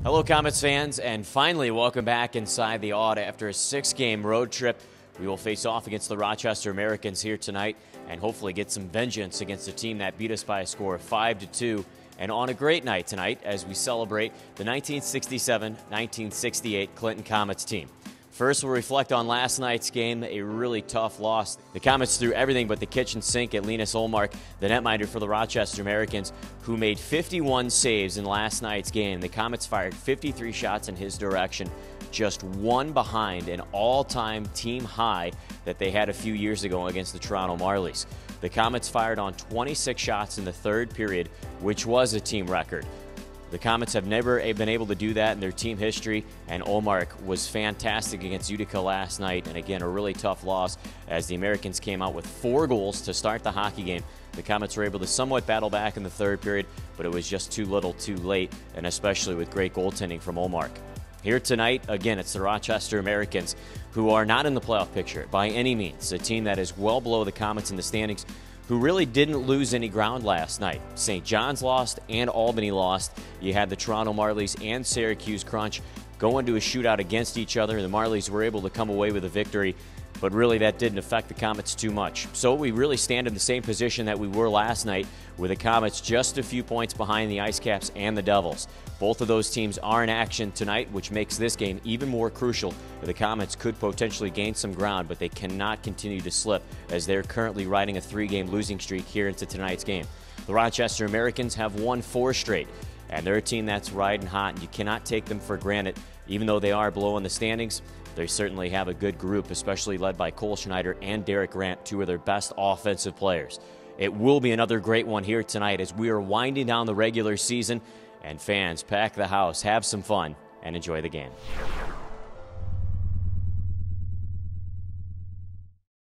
Hello, Comets fans, and finally welcome back inside the Auto. After a 6-game road trip, we will face off against the Rochester Americans here tonight and hopefully get some vengeance against a team that beat us by a score of 5-2. And on a great night tonight as we celebrate the 1967-1968 Clinton Comets team. First, we'll reflect on last night's game, a really tough loss. The Comets threw everything but the kitchen sink at Linus Olmark, the netminder for the Rochester Americans, who made 51 saves in last night's game. The Comets fired 53 shots in his direction, just one behind an all-time team high that they had a few years ago against the Toronto Marlies. The Comets fired on 26 shots in the third period, which was a team record. The Comets have never been able to do that in their team history, and Olmark was fantastic against Utica last night, and again, a really tough loss as the Americans came out with 4 goals to start the hockey game. The Comets were able to somewhat battle back in the third period, but it was just too little too late, and especially with great goaltending from Olmark. Here tonight, again, it's the Rochester Americans, who are not in the playoff picture by any means, a team that is well below the Comets in the standings, who really didn't lose any ground last night. St. John's lost and Albany lost. You had the Toronto Marlies and Syracuse Crunch go into a shootout against each other. The Marlies were able to come away with a victory, but really that didn't affect the Comets too much. So we really stand in the same position that we were last night, with the Comets just a few points behind the Ice Caps and the Devils. Both of those teams are in action tonight, which makes this game even more crucial. The Comets could potentially gain some ground, but they cannot continue to slip as they're currently riding a 3-game losing streak here into tonight's game. The Rochester Americans have won 4 straight, and they're a team that's riding hot, and you cannot take them for granted. Even though they are below in the standings, they certainly have a good group, especially led by Cole Schneider and Derek Grant, 2 of their best offensive players. It will be another great one here tonight as we are winding down the regular season, and fans, pack the house, have some fun, and enjoy the game.